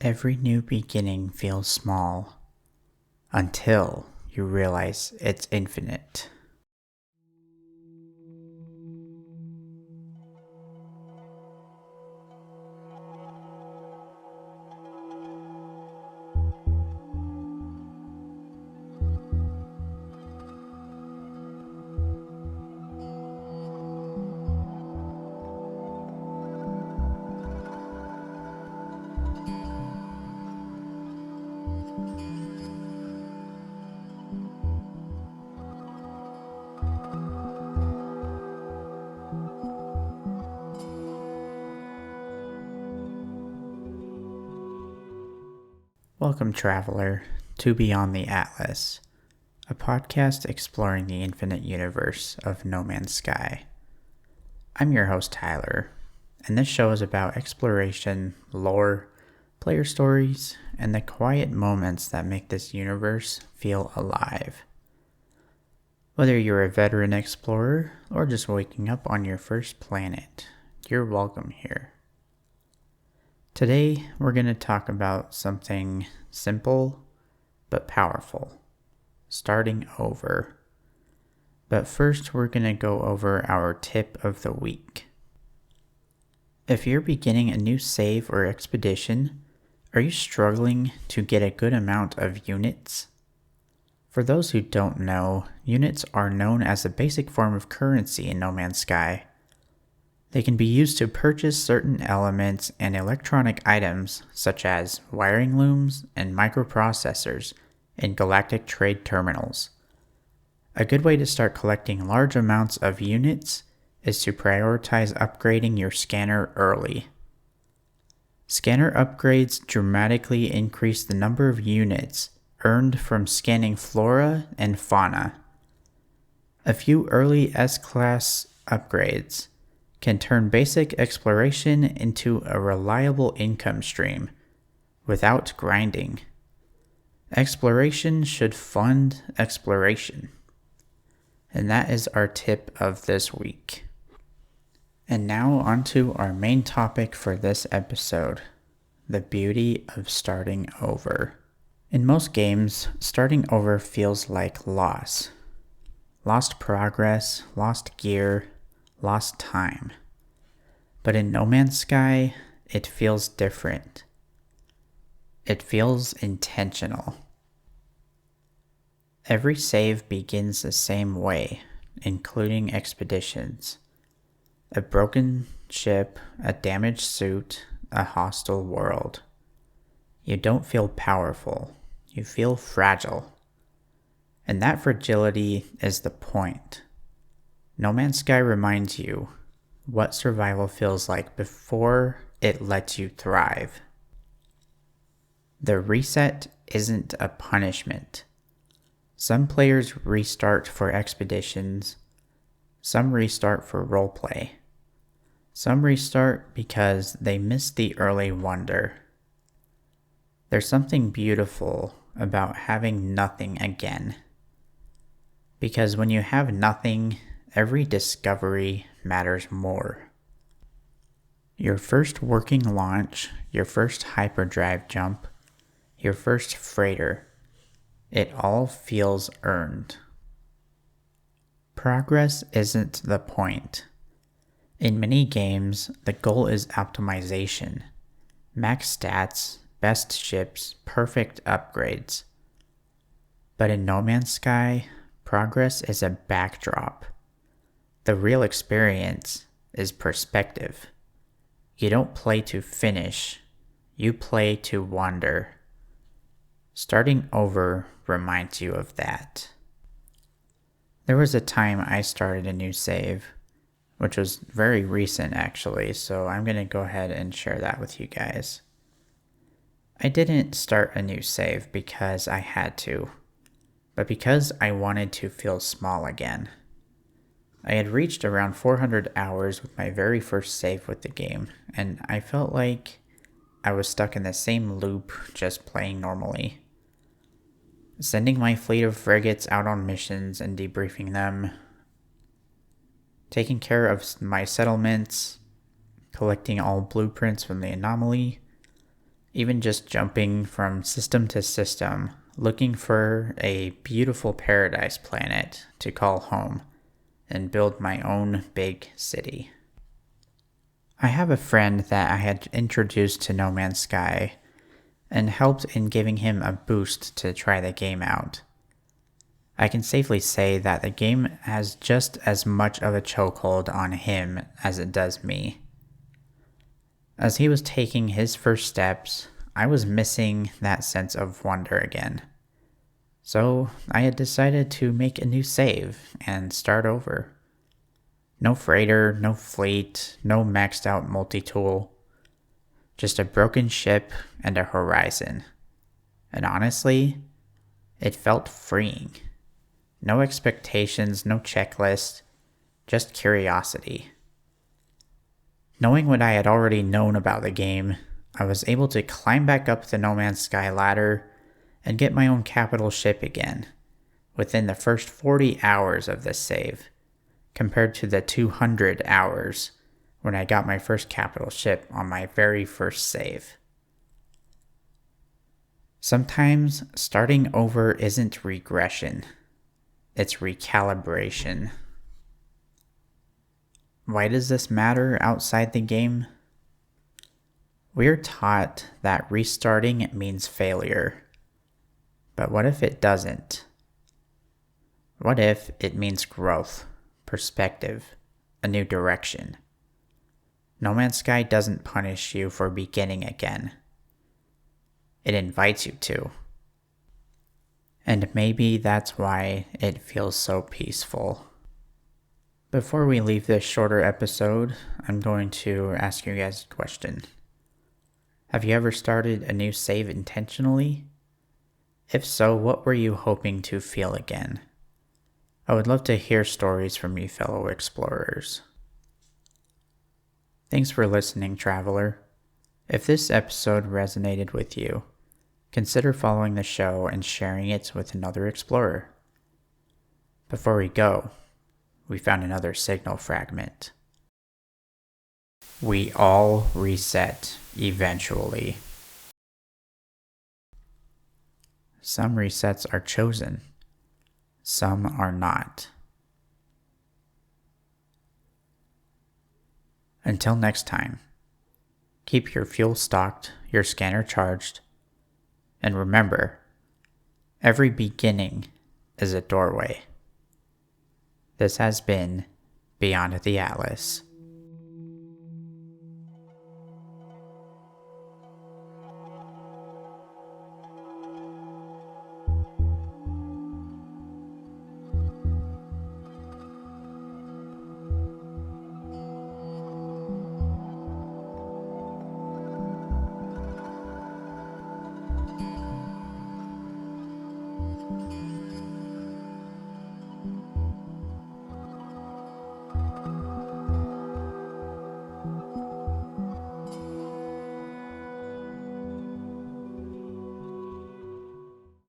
Every new beginning feels small until you realize it's infinite. Welcome, traveler, to Beyond the Atlas, a podcast exploring the infinite universe of No Man's Sky. I'm your host, Tyler, and this show is about exploration, lore, player stories, and the quiet moments that make this universe feel alive. Whether you're a veteran explorer or just waking up on your first planet, you're welcome here. Today, we're going to talk about something simple but powerful, starting over. But first, we're going to go over our tip of the week. If you're beginning a new save or expedition, are you struggling to get a good amount of units? For those who don't know, units are known as a basic form of currency in No Man's Sky. They can be used to purchase certain elements and electronic items such as wiring looms and microprocessors in galactic trade terminals. A good way to start collecting large amounts of units is to prioritize upgrading your scanner early. Scanner upgrades dramatically increase the number of units earned from scanning flora and fauna. A few early S-Class upgrades can turn basic exploration into a reliable income stream without grinding. Exploration should fund exploration. And that is our tip of this week. And now onto our main topic for this episode, the beauty of starting over. In most games, starting over feels like loss. Lost progress, lost gear, lost time. But in No Man's Sky, it feels different. It feels intentional. Every save begins the same way, including expeditions. A broken ship, a damaged suit, a hostile world. You don't feel powerful. You feel fragile. And that fragility is the point. No Man's Sky reminds you what survival feels like before it lets you thrive. The reset isn't a punishment. Some players restart for expeditions. Some restart for roleplay. Some restart because they missed the early wonder. There's something beautiful about having nothing again. Because when you have nothing, every discovery matters more. Your first working launch, your first hyperdrive jump, your first freighter, it all feels earned. Progress isn't the point. In many games, the goal is optimization. Max stats, best ships, perfect upgrades. But in No Man's Sky, progress is a backdrop. The real experience is perspective. You don't play to finish, you play to wander. Starting over reminds you of that. There was a time I started a new save, which was very recent actually, so I'm going to go ahead and share that with you guys. I didn't start a new save because I had to, but because I wanted to feel small again. I had reached around 400 hours with my very first save with the game, and I felt like I was stuck in the same loop just playing normally. Sending my fleet of frigates out on missions and debriefing them, taking care of my settlements, collecting all blueprints from the anomaly, Even just jumping from system to system, looking for a beautiful paradise planet to call home and build my own big city. I have a friend that I had introduced to No Man's Sky and helped in giving him a boost to try the game out. I can safely say that the game has just as much of a chokehold on him as it does me. As he was taking his first steps, I was missing that sense of wonder again. So I had decided to make a new save and start over. No freighter, no fleet, no maxed out multi-tool. Just a broken ship and a horizon. And honestly, it felt freeing. No expectations, no checklist, just curiosity. Knowing what I had already known about the game, I was able to climb back up the No Man's Sky ladder and get my own capital ship again within the first 40 hours of this save, compared to the 200 hours when I got my first capital ship on my very first save. Sometimes starting over isn't regression, it's recalibration. Why does this matter outside the game? We're taught that restarting means failure. But what if it doesn't? What if it means growth, perspective, a new direction? No Man's Sky doesn't punish you for beginning again. It invites you to. And maybe that's why it feels so peaceful. Before we leave this shorter episode, I'm going to ask you guys a question. Have you ever started a new save intentionally? If so, what were you hoping to feel again? I would love to hear stories from you fellow explorers. Thanks for listening, traveler. If this episode resonated with you, consider following the show and sharing it with another explorer. Before we go, we found another signal fragment. We all reset eventually. Some resets are chosen, some are not. Until next time, keep your fuel stocked, your scanner charged, and remember, every beginning is a doorway. This has been Beyond the Atlas.